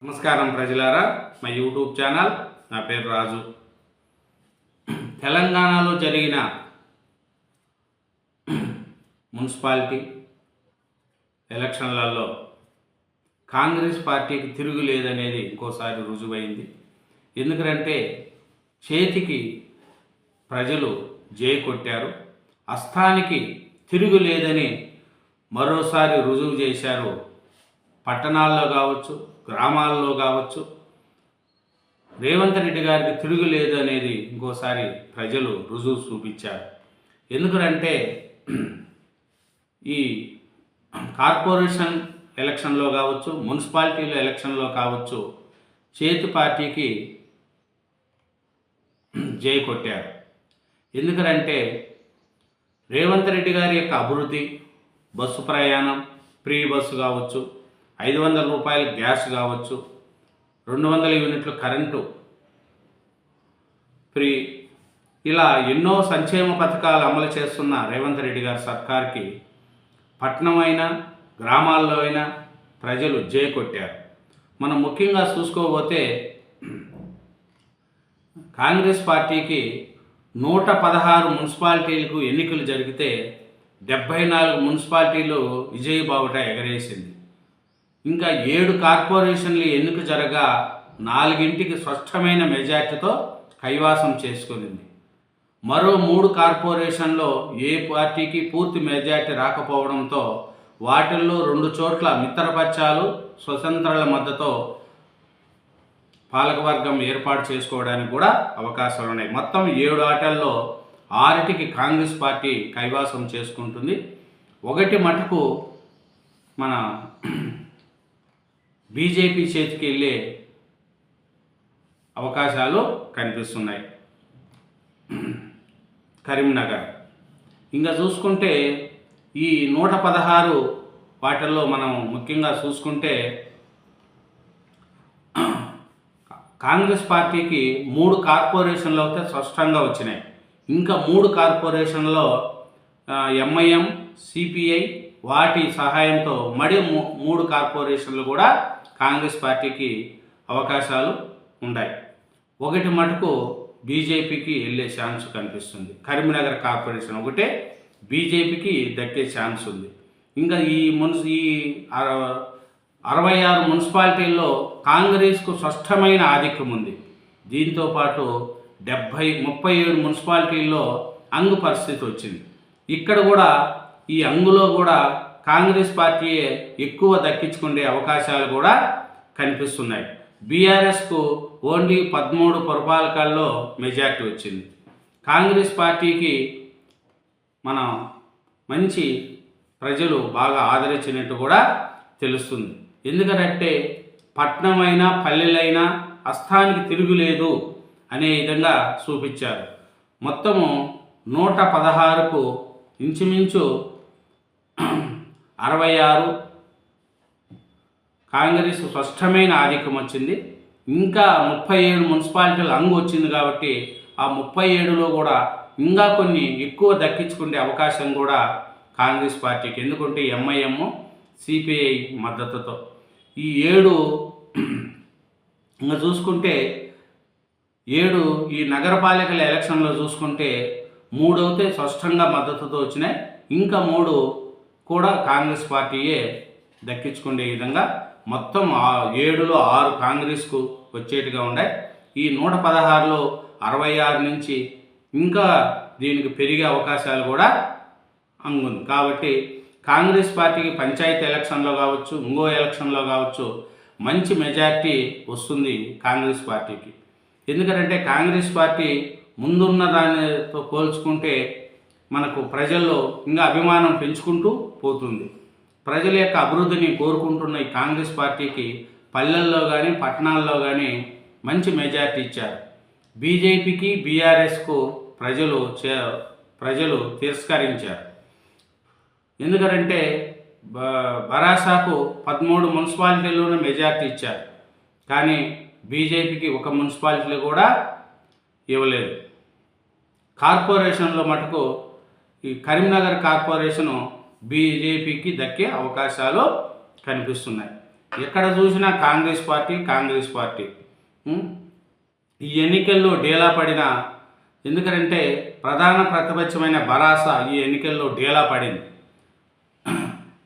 నమస్కారం ప్రజలారా, మా యూట్యూబ్ ఛానల్. నా పేరు రాజు. తెలంగాణలో జరిగిన మున్సిపాలిటీ ఎలక్షన్లలో కాంగ్రెస్ పార్టీకి తిరుగులేదనేది ఇంకోసారి రుజువైంది. ఎందుకంటే చేతికి ప్రజలు జై కొట్టారు, అస్థానికి తిరుగులేదని మరోసారి రుజువు చేశారు. పట్టణాల్లో కావచ్చు, గ్రామాల్లో కావచ్చు, రేవంత్ రెడ్డి గారికి తిరుగులేదు అనేది ఇంకోసారి ప్రజలు రుజువు చూపించారు. ఎందుకంటే ఈ కార్పొరేషన్ ఎలక్షన్లో కావచ్చు, మున్సిపాలిటీల ఎలక్షన్లో కావచ్చు, చేతి పార్టీకి జై కొట్టారు. ఎందుకంటే రేవంత్ రెడ్డి గారి యొక్క అభివృద్ధి, బస్సు ప్రయాణం, ఫ్రీ బస్సు కావచ్చు, 500 రూపాయల గ్యాస్ కావచ్చు, 200 యూనిట్ల కరెంటు ఫ్రీ, ఇలా ఎన్నో సంక్షేమ పథకాలు అమలు చేస్తున్న రేవంత్ రెడ్డి గారి సర్కార్కి పట్టణం అయినా గ్రామాల్లో అయినా ప్రజలు జై కొట్టారు. మనం ముఖ్యంగా చూసుకోబోతే కాంగ్రెస్ పార్టీకి 116 మున్సిపాలిటీలకు ఎన్నికలు జరిగితే 74 మున్సిపాలిటీలు విజయబావుట ఎగరేసింది. ఇంకా 7 కార్పొరేషన్లు ఎన్నిక జరగా 4ంటికి స్పష్టమైన మెజార్టీతో కైవాసం చేసుకునింది. మరో 3 కార్పొరేషన్లో ఏ పార్టీకి పూర్తి మెజార్టీ రాకపోవడంతో వాటిల్లో 2 చోట్ల మిత్రపక్షాలు, స్వతంత్రుల మద్దతుతో పాలకవర్గం ఏర్పాటు చేసుకోవడానికి కూడా అవకాశాలు ఉన్నాయి. మొత్తం 7 ఆటల్లో 6టికి కాంగ్రెస్ పార్టీ కైవాసం చేసుకుంటుంది. 1 మటుకు మన బీజేపీ చేతికి వెళ్ళే అవకాశాలు కనిపిస్తున్నాయి. కరీంనగర్ ఇంకా చూసుకుంటే ఈ 116 వాటిల్లో మనం ముఖ్యంగా చూసుకుంటే కాంగ్రెస్ పార్టీకి 3 కార్పొరేషన్లు అయితే స్పష్టంగా వచ్చినాయి. ఇంకా 3 కార్పొరేషన్లో ఎంఐఎం, సిపిఐ వాటి సహాయంతో 3 కార్పొరేషన్లు కూడా కాంగ్రెస్ పార్టీకి అవకాశాలు ఉన్నాయి. 1 మటుకు బీజేపీకి వెళ్ళే ఛాన్స్ కనిపిస్తుంది. కరీంనగర్ కార్పొరేషన్ ఒకటే బీజేపీకి దక్కే ఛాన్స్ ఉంది. ఇంకా ఈ 66 మున్సిపాలిటీల్లో కాంగ్రెస్కు స్పష్టమైన ఆధిక్యం ఉంది. దీంతోపాటు 37 మున్సిపాలిటీల్లో అంగు పరిస్థితి వచ్చింది. ఇక్కడ కూడా ఈ అంగులో కూడా కాంగ్రెస్ పార్టీయే ఎక్కువ దక్కించుకునే అవకాశాలు కూడా కనిపిస్తున్నాయి. బీఆర్ఎస్కు ఓన్లీ 13 పురపాలకాల్లో మెజార్టీ వచ్చింది. కాంగ్రెస్ పార్టీకి మన మంచి ప్రజలు బాగా ఆదరించినట్టు కూడా తెలుస్తుంది. ఎందుకంటే పట్టణమైనా పల్లెలైనా అస్థానికి తిరుగులేదు అనే విధంగా చూపించారు. మొత్తము 116కు ఇంచుమించు 66 కాంగ్రెస్ స్పష్టమైన ఆధిక్యం వచ్చింది. ఇంకా 37 మున్సిపాలిటీలు అంగు వచ్చింది కాబట్టి ఆ 37లో కూడా ఇంకా కొన్ని ఎక్కువ దక్కించుకునే అవకాశం కూడా కాంగ్రెస్ పార్టీకి. ఎందుకంటే ఎంఐఎం, సిపిఐ మద్దతుతో ఈ 7 ఇంకా చూసుకుంటే 7 ఈ నగరపాలికల ఎలక్షన్లో చూసుకుంటే 3 అయితే స్పష్టంగా మద్దతుతో వచ్చినాయి. ఇంకా 3 కూడా కాంగ్రెస్ పార్టీయే దక్కించుకునే విధంగా మొత్తం 7లో 6 కాంగ్రెస్కు వచ్చేట్టుగా ఉన్నాయి. ఈ 116లో 66 నుంచి ఇంకా దీనికి పెరిగే అవకాశాలు కూడా ఉంది. కాబట్టి కాంగ్రెస్ పార్టీకి పంచాయతీ ఎలక్షన్లో కావచ్చు, ఇంకో ఎలక్షన్లో కావచ్చు మంచి మెజార్టీ వస్తుంది కాంగ్రెస్ పార్టీకి. ఎందుకంటే కాంగ్రెస్ పార్టీ ముందున్న దానితో పోల్చుకుంటే మనకు ప్రజల్లో ఇంకా అభిమానం పెంచుకుంటూ పోతుంది. ప్రజల యొక్క అభివృద్ధిని కోరుకుంటున్న ఈ కాంగ్రెస్ పార్టీకి పల్లెల్లో కానీ పట్టణాల్లో కానీ మంచి మెజార్టీ ఇచ్చారు. బీజేపీకి, బీఆర్ఎస్కు ప్రజలు తిరస్కరించారు. ఎందుకంటే బరాసాకు 13 మున్సిపాలిటీల్లోనే మెజార్టీ ఇచ్చారు, కానీ బీజేపీకి 1 మున్సిపాలిటీలు కూడా ఇవ్వలేదు. కార్పొరేషన్లో మటుకు ఈ కరీంనగర్ కార్పొరేషను బీజేపీకి దక్కే అవకాశాలు కనిపిస్తున్నాయి. ఎక్కడ చూసినా కాంగ్రెస్ పార్టీ. ఈ ఎన్నికల్లో డేలా పడిన, ఎందుకంటే ప్రధాన ప్రతిపక్షమైన భరాస ఈ ఎన్నికల్లో డేలా పడింది.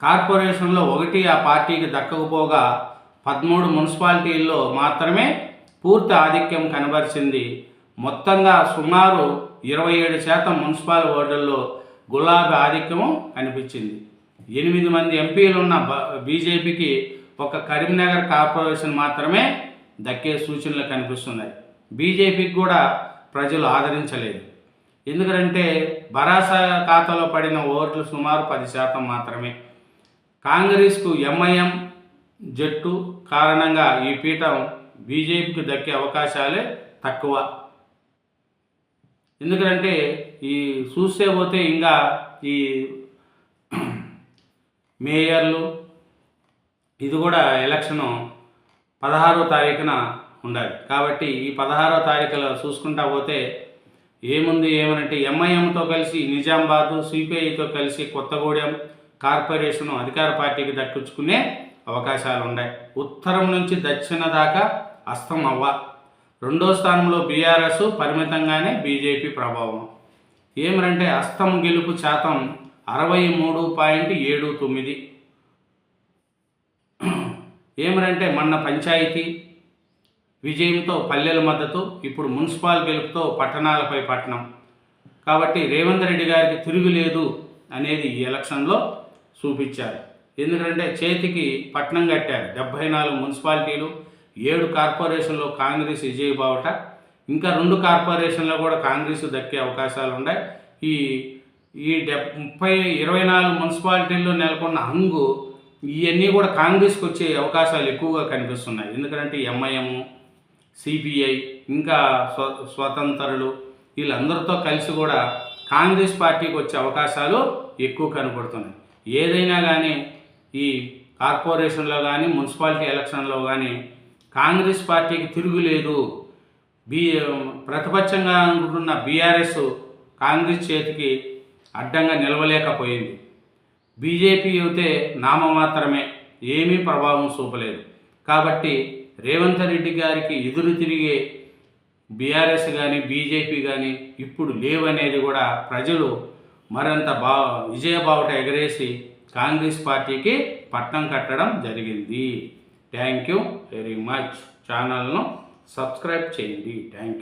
కార్పొరేషన్లో ఒకటి ఆ పార్టీకి దక్కకపోగా 13 మున్సిపాలిటీల్లో మాత్రమే పూర్తి ఆధిక్యం కనబరిచింది. మొత్తంగా సుమారు 27% మున్సిపల్ వార్డుల్లో గులాబీ ఆధిక్యము కనిపించింది. 8 మంది ఎంపీలున్న బీజేపీకి ఒక కరీంనగర్ కార్పొరేషన్ మాత్రమే దక్కే సూచనలు కనిపిస్తున్నాయి. బీజేపీకి కూడా ప్రజలు ఆదరించలేదు. ఎందుకంటే భరాసా ఖాతాలో పడిన ఓట్లు సుమారు 10% మాత్రమే. కాంగ్రెస్కు ఎంఐఎం జట్టు కారణంగా ఈ పీఠం బీజేపీకి దక్కే అవకాశాలే తక్కువ. ఎందుకంటే ఈ చూస్తే పోతే ఇంకా ఈ మేయర్లు ఇది కూడా ఎలక్షను 16వ తారీఖున ఉండాలి. కాబట్టి ఈ 16వ తారీఖులో చూసుకుంటా పోతే ఏమనంటే ఎంఐఎంతో కలిసి నిజామాబాదు, సిపిఐతో కలిసి కొత్తగూడెం కార్పొరేషను అధికార పార్టీకి దక్కించుకునే అవకాశాలు ఉన్నాయి. ఉత్తరం నుంచి దక్షిణ దాకా అస్తం అవ్వ. 2వ స్థానంలో బీఆర్ఎస్, పరిమితంగానే బీజేపీ ప్రభావం. ఏమనంటే అస్తం గెలుపు శాతం 63.79. ఏమనంటే మొన్న పంచాయతీ విజయంతో పల్లెల మద్దతు, ఇప్పుడు మున్సిపల్ గెలుపుతో పట్టణాలపై పట్టణం. కాబట్టి రేవంత్ రెడ్డి గారికి తిరుగులేదు అనేది ఈ ఎలక్షన్లో చూపించారు. ఎందుకంటే చేతికి పట్టణం కట్టారు. 74 మున్సిపాలిటీలు, 7 కార్పొరేషన్లో కాంగ్రెస్ విజయబావుట. ఇంకా 2 కార్పొరేషన్లో కూడా కాంగ్రెస్ దక్కే అవకాశాలు ఉన్నాయి. ఈ 24 మున్సిపాలిటీల్లో నెలకొన్న హంగు ఇవన్నీ కూడా కాంగ్రెస్కి వచ్చే అవకాశాలు ఎక్కువగా కనిపిస్తున్నాయి. ఎందుకంటే ఎంఐఎం, సిపిఐ, ఇంకా స్వతంత్రులు వీళ్ళందరితో కలిసి కూడా కాంగ్రెస్ పార్టీకి వచ్చే అవకాశాలు ఎక్కువ కనపడుతున్నాయి. ఏదైనా కానీ ఈ కార్పొరేషన్లో కానీ మున్సిపాలిటీ ఎలక్షన్లో కానీ కాంగ్రెస్ పార్టీకి తిరుగులేదు. ప్రతిపక్షంగా అనుకుంటున్న బీఆర్ఎస్ కాంగ్రెస్ చేతికి అడ్డంగా నిలవలేకపోయింది. బీజేపీ అయితే నామమాత్రమే, ఏమీ ప్రభావం చూపలేదు. కాబట్టి రేవంత్ రెడ్డి గారికి ఎదురు తిరిగే బీఆర్ఎస్ కానీ బీజేపీ కానీ ఇప్పుడు లేవనేది కూడా ప్రజలు మరింత విజయబావుట ఎగరేసి కాంగ్రెస్ పార్టీకి పట్టం కట్టడం జరిగింది. Thank you very much. ఛానల్ను సబ్స్క్రైబ్ చేయండి. Thank you.